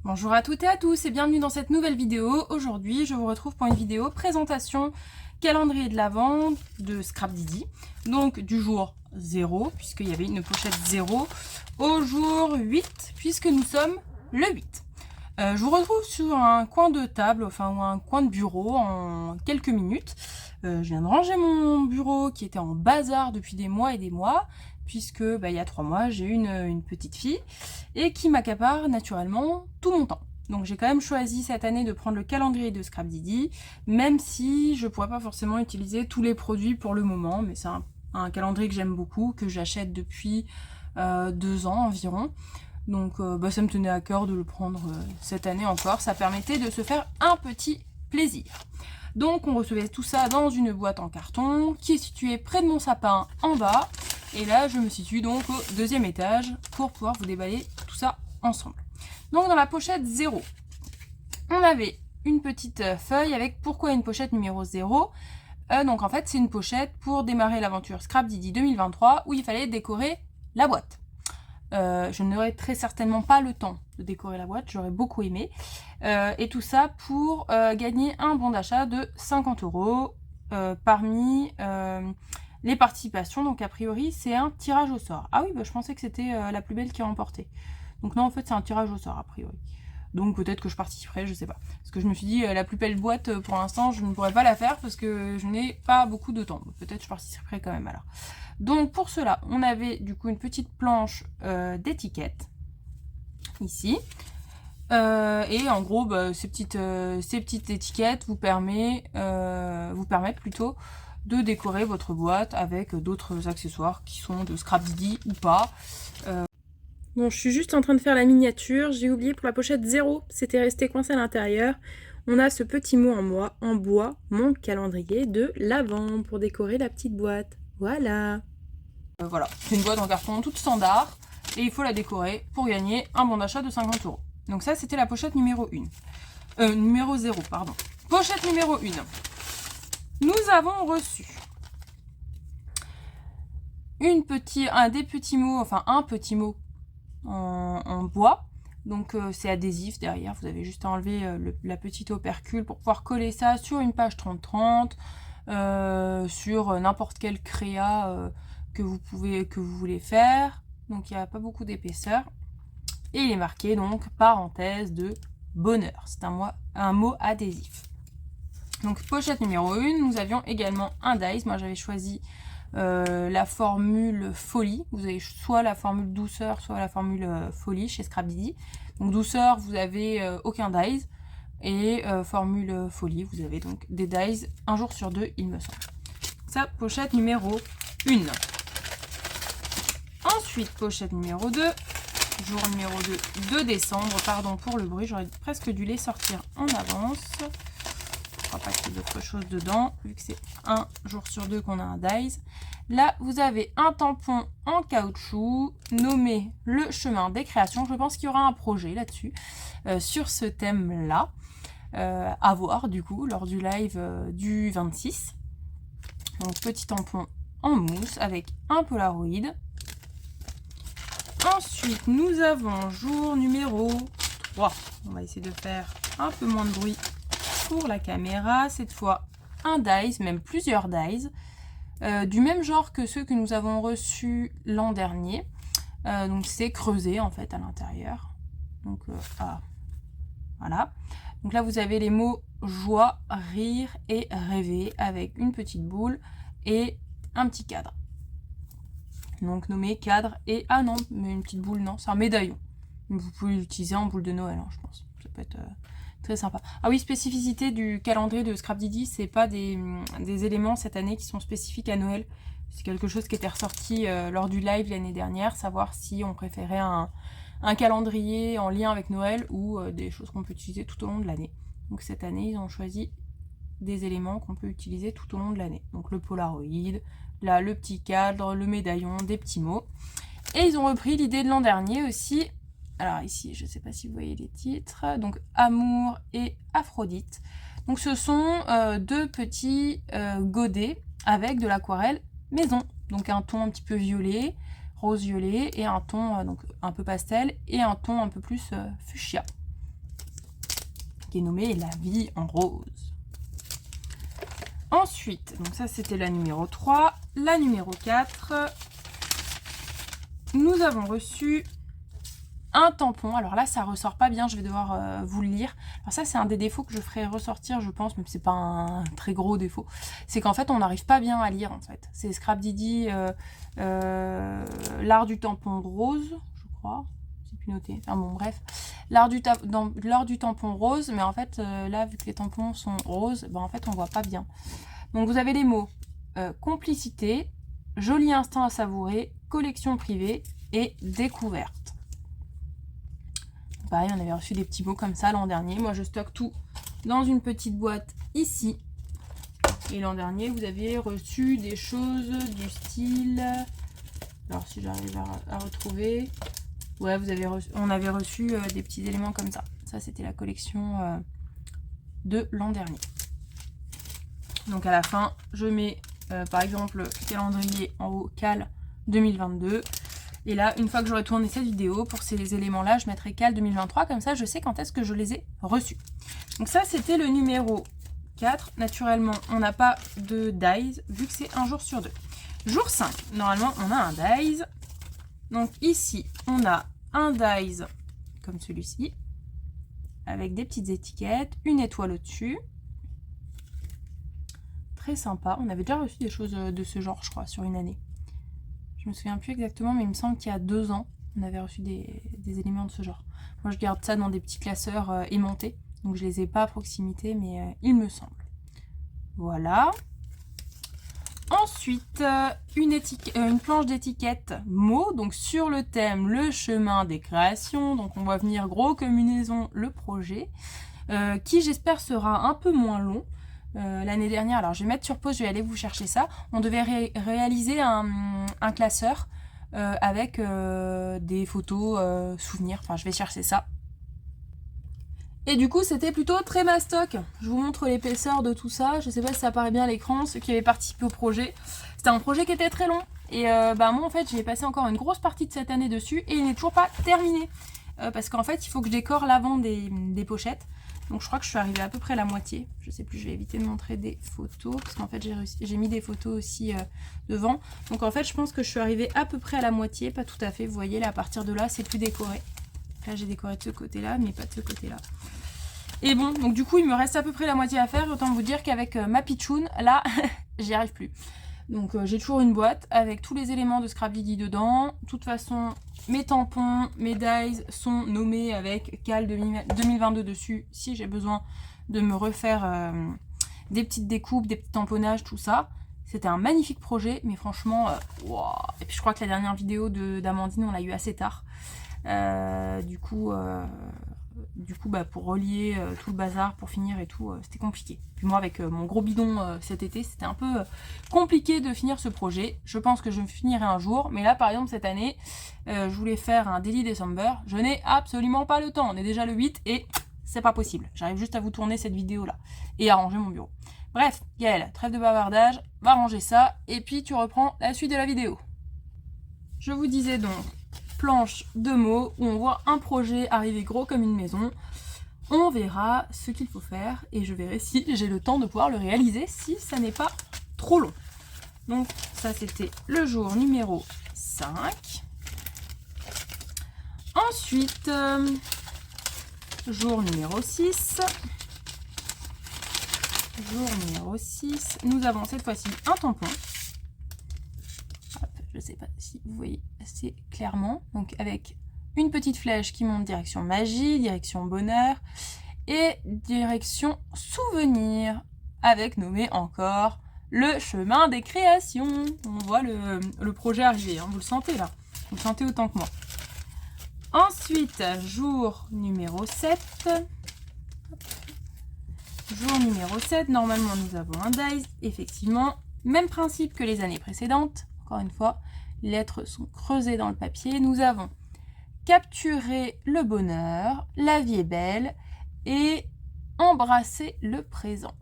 Bonjour à toutes et à tous et bienvenue dans cette nouvelle vidéo. Aujourd'hui, je vous retrouve pour une vidéo présentation calendrier de l'Avent de Scrapdiddy. Donc du jour 0, puisqu'il y avait une pochette 0, au jour 8, puisque nous sommes le 8. Je vous retrouve sur un coin de table, enfin ou un coin de bureau en quelques minutes. Je viens de ranger mon bureau qui était en bazar depuis des mois et des mois, puisque il y a 3 mois j'ai une petite fille et qui m'accapare naturellement tout mon temps. Donc j'ai quand même choisi cette année de prendre le calendrier de Scrapdiddy, même si je ne pourrais pas forcément utiliser tous les produits pour le moment, mais c'est un calendrier que j'aime beaucoup, que j'achète depuis 2 ans environ. Donc ça me tenait à cœur de le prendre cette année encore, ça permettait de se faire un petit plaisir. Donc on recevait tout ça dans une boîte en carton qui est située près de mon sapin en bas. Et là je me situe donc au 2e étage pour pouvoir vous déballer tout ça ensemble. Donc dans la pochette 0, on avait une petite feuille avec pourquoi une pochette numéro 0. Donc en fait c'est une pochette pour démarrer l'aventure Scrapdiddy 2023 où il fallait décorer la boîte. Je n'aurais très certainement pas le temps de décorer la boîte, j'aurais beaucoup aimé. Et tout ça pour gagner un bon d'achat de 50 € parmi les participations. Donc a priori c'est un tirage au sort. Ah oui, je pensais que c'était la plus belle qui remportait. Donc non, en fait c'est un tirage au sort a priori. Donc peut-être que je participerai, je sais pas. Parce que je me suis dit, la plus belle boîte pour l'instant, je ne pourrais pas la faire parce que je n'ai pas beaucoup de temps. Peut-être je participerai quand même alors. Donc pour cela, on avait du coup une petite planche d'étiquettes ici. Et en gros, ces petites étiquettes vous permettent plutôt de décorer votre boîte avec d'autres accessoires qui sont de Scrapdiddy ou pas. Bon, je suis juste en train de faire la miniature. J'ai oublié pour la pochette 0, c'était resté coincé à l'intérieur. On a ce petit mot en bois, mon calendrier de l'Avent pour décorer la petite boîte. Voilà. Voilà, c'est une boîte en carton toute standard et il faut la décorer pour gagner un bon d'achat de 50 €. Donc ça, c'était la pochette numéro 1. Numéro 0, pardon. Pochette numéro 1. Nous avons reçu un petit mot en bois. Donc c'est adhésif derrière, vous avez juste à enlever la petite opercule pour pouvoir coller ça sur une page 30-30, sur n'importe quel créa que vous voulez faire. Donc il n'y a pas beaucoup d'épaisseur. Et il est marqué donc parenthèse de bonheur. C'est un mot adhésif. Donc pochette numéro 1, nous avions également un dies. Moi j'avais choisi la formule folie. Vous avez soit la formule douceur, soit la formule folie chez Scrapdiddy. Donc douceur, vous avez aucun dies. Et formule folie, vous avez donc des dies un jour sur 2, il me semble. Ça, pochette numéro 1. Ensuite, pochette numéro 2. Jour numéro 2 décembre. Pardon pour le bruit, j'aurais presque dû les sortir en avance. Je crois pas qu'il y ait d'autre chose dedans, vu que c'est un jour sur 2 qu'on a un dies. Là, vous avez un tampon en caoutchouc nommé le chemin des créations. Je pense qu'il y aura un projet là-dessus, sur ce thème-là, à voir du coup lors du live du 26. Donc petit tampon en mousse avec un Polaroid. Ensuite, nous avons jour numéro 3. On va essayer de faire un peu moins de bruit pour la caméra. Cette fois, un dies, même plusieurs dies, du même genre que ceux que nous avons reçus l'an dernier. Donc c'est creusé en fait à l'intérieur. Donc voilà. Donc là, vous avez les mots joie, rire et rêver avec une petite boule et un petit cadre. Donc nommé cadre et... Ah non, mais une petite boule, non, c'est un médaillon. Vous pouvez l'utiliser en boule de Noël, hein, je pense. Ça peut être très sympa. Ah oui, spécificité du calendrier de Scrapdiddy, c'est pas des éléments cette année qui sont spécifiques à Noël. C'est quelque chose qui était ressorti lors du live l'année dernière, savoir si on préférait un calendrier en lien avec Noël ou des choses qu'on peut utiliser tout au long de l'année. Donc cette année, ils ont choisi des éléments qu'on peut utiliser tout au long de l'année. Donc le Polaroid, là le petit cadre, le médaillon, des petits mots. Et ils ont repris l'idée de l'an dernier aussi. Alors ici, je ne sais pas si vous voyez les titres. Donc Amour et Aphrodite. Donc ce sont 2 petits godets avec de l'aquarelle maison. Donc un ton un petit peu violet, rose violet, et un ton donc un peu pastel, et un ton un peu plus fuchsia. qui est nommé La vie en rose. Ensuite, donc ça c'était la numéro 3. La numéro 4, nous avons reçu un tampon. Alors là, ça ressort pas bien, je vais devoir vous le lire. Alors ça, c'est un des défauts que je ferai ressortir, je pense, même si c'est pas un très gros défaut. C'est qu'en fait, on n'arrive pas bien à lire, en fait. C'est Scrap Didi, l'art du tampon rose, je crois. C'est plus noté. Enfin bon, bref. L'art du tampon rose, mais en fait, là, vu que les tampons sont roses, ben, en fait, on voit pas bien. Donc, vous avez les mots complicité, joli instant à savourer, collection privée et découverte. Pareil, on avait reçu des petits mots comme ça l'an dernier. Moi, je stocke tout dans une petite boîte ici. Et l'an dernier, vous aviez reçu des choses du style... Alors, si j'arrive à retrouver... Ouais, on avait reçu des petits éléments comme ça. Ça, c'était la collection de l'an dernier. Donc, à la fin, je mets, par exemple, calendrier en haut, cal 2022. Et là, une fois que j'aurai tourné cette vidéo, pour ces éléments-là, je mettrai cal 2023. Comme ça, je sais quand est-ce que je les ai reçus. Donc ça, c'était le numéro 4. Naturellement, on n'a pas de dies, vu que c'est un jour sur 2. Jour 5, normalement, on a un dies. Donc ici, on a un dies comme celui-ci, avec des petites étiquettes, une étoile au-dessus. Très sympa. On avait déjà reçu des choses de ce genre, je crois, sur une année. Je me souviens plus exactement, mais il me semble qu'il y a 2 ans, on avait reçu des éléments de ce genre. Moi, je garde ça dans des petits classeurs aimantés, donc je les ai pas à proximité, mais il me semble. Voilà. Ensuite, une planche d'étiquette mots, donc sur le thème le chemin des créations. Donc on va venir gros comme une maison le projet, qui j'espère sera un peu moins long. L'année dernière, alors je vais mettre sur pause, je vais aller vous chercher ça. On devait réaliser un classeur avec des photos souvenirs. Enfin, je vais chercher ça. Et du coup, c'était plutôt très mastoc. Je vous montre l'épaisseur de tout ça. Je sais pas si ça apparaît bien à l'écran, ceux qui avaient participé au projet. C'était un projet qui était très long. Et moi, en fait, j'ai passé encore une grosse partie de cette année dessus et il n'est toujours pas terminé. Parce qu'en fait, il faut que je décore l'avant des pochettes. Donc je crois que je suis arrivée à peu près à la moitié. Je sais plus, je vais éviter de montrer des photos. Parce qu'en fait, j'ai mis des photos aussi devant. Donc en fait, je pense que je suis arrivée à peu près à la moitié. Pas tout à fait, vous voyez, là, à partir de là, c'est plus décoré. Là, j'ai décoré de ce côté-là, mais pas de ce côté-là. Et bon, donc du coup, il me reste à peu près la moitié à faire. Autant vous dire qu'avec ma pitchoun, là, j'y arrive plus. Donc j'ai toujours une boîte avec tous les éléments de Scrap Didi dedans. De toute façon, mes tampons, mes dies sont nommés avec cal 2022 dessus. Si j'ai besoin de me refaire des petites découpes, des petits tamponnages, tout ça. C'était un magnifique projet, mais franchement, wow. Et puis je crois que la dernière vidéo d'Amandine, on l'a eu assez tard. Du coup, pour relier tout le bazar, pour finir et tout, c'était compliqué. Puis moi, avec mon gros bidon cet été, c'était un peu compliqué de finir ce projet. Je pense que je me finirai un jour. Mais là, par exemple, cette année, je voulais faire un Daily December. Je n'ai absolument pas le temps. On est déjà le 8 et c'est pas possible. J'arrive juste à vous tourner cette vidéo-là et à ranger mon bureau. Bref, Gaëlle, trêve de bavardage, va ranger ça et puis tu reprends la suite de la vidéo. Je vous disais donc, planche de mots où on voit un projet arriver gros comme une maison. On verra ce qu'il faut faire et je verrai si j'ai le temps de pouvoir le réaliser, si ça n'est pas trop long. Donc ça, c'était le jour numéro 5. Ensuite, jour numéro 6. Jour numéro 6, nous avons cette fois-ci un tampon. Hop, je ne sais pas si vous voyez assez clairement. Donc avec une petite flèche qui monte direction magie, direction bonheur et direction souvenir. Avec nommé encore le chemin des créations. On voit le projet arriver, hein, vous le sentez là. Vous le sentez autant que moi. Ensuite, jour numéro 7. Jour numéro 7, normalement nous avons un dies, effectivement, même principe que les années précédentes. Encore une fois, les lettres sont creusées dans le papier. Nous avons capturé le bonheur, la vie est belle et embrasser le présent.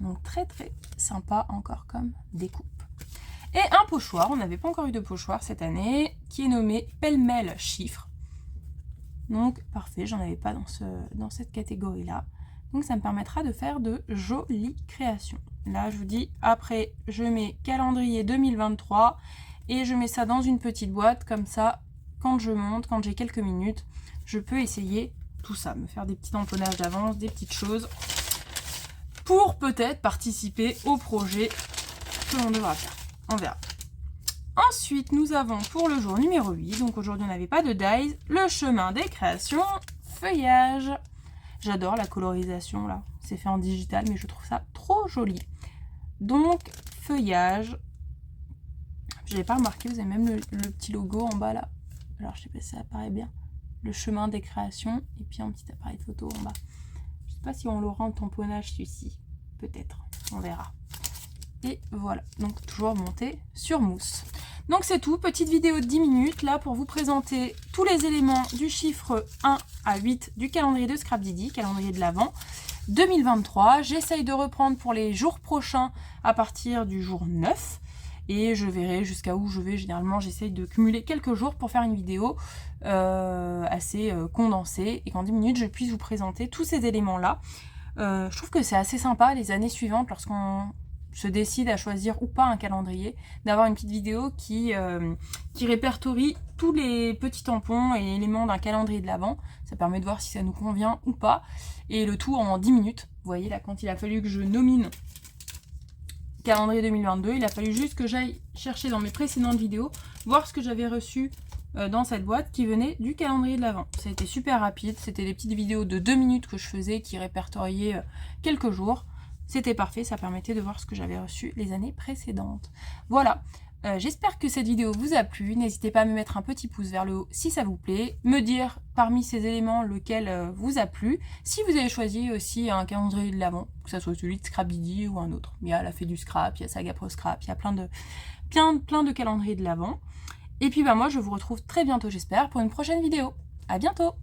Donc très très sympa encore comme découpe. Et un pochoir, on n'avait pas encore eu de pochoir cette année, qui est nommé pêle-mêle chiffres. Donc parfait, j'en avais pas dans cette catégorie-là. Donc ça me permettra de faire de jolies créations. Là, je vous dis, après, je mets calendrier 2023 et je mets ça dans une petite boîte. Comme ça, quand je monte, quand j'ai quelques minutes, je peux essayer tout ça, me faire des petits tamponnages d'avance, des petites choses pour peut-être participer au projet que l'on devra faire. On verra. Ensuite, nous avons pour le jour numéro 8, donc aujourd'hui on n'avait pas de dies, le chemin des créations, feuillage. J'adore la colorisation là, c'est fait en digital mais je trouve ça trop joli. Donc feuillage, je n'avais pas remarqué, vous avez même le petit logo en bas là. Alors je sais pas si ça apparaît bien. Le chemin des créations et puis un petit appareil photo en bas. Je sais pas si on l'aura en tamponnage celui-ci, peut-être, on verra. Et voilà, donc toujours monté sur mousse. Donc c'est tout, petite vidéo de 10 minutes là pour vous présenter tous les éléments du chiffre 1 à 8 du calendrier de Scrapdiddy, calendrier de l'Avent 2023. J'essaye de reprendre pour les jours prochains à partir du jour 9 et je verrai jusqu'à où je vais. Généralement j'essaye de cumuler quelques jours pour faire une vidéo assez condensée et qu'en 10 minutes je puisse vous présenter tous ces éléments là. Je trouve que c'est assez sympa les années suivantes lorsqu'on se décide à choisir ou pas un calendrier, d'avoir une petite vidéo qui répertorie tous les petits tampons et éléments d'un calendrier de l'Avent. Ça permet de voir si ça nous convient ou pas. Et le tout en 10 minutes. Vous voyez là, quand il a fallu que je nomine calendrier 2022, il a fallu juste que j'aille chercher dans mes précédentes vidéos, voir ce que j'avais reçu dans cette boîte qui venait du calendrier de l'Avent. Ça a été super rapide, c'était des petites vidéos de 2 minutes que je faisais qui répertoriaient quelques jours. C'était parfait, ça permettait de voir ce que j'avais reçu les années précédentes. Voilà, j'espère que cette vidéo vous a plu. N'hésitez pas à me mettre un petit pouce vers le haut si ça vous plaît. Me dire parmi ces éléments lequel vous a plu. Si vous avez choisi aussi un calendrier de l'Avent, que ce soit celui de Scrapdiddy ou un autre. Il y a la Fée du Scrap, il y a Saga Pro Scrap, il y a plein de calendriers de l'Avent. Et puis bah, moi je vous retrouve très bientôt j'espère pour une prochaine vidéo. À bientôt!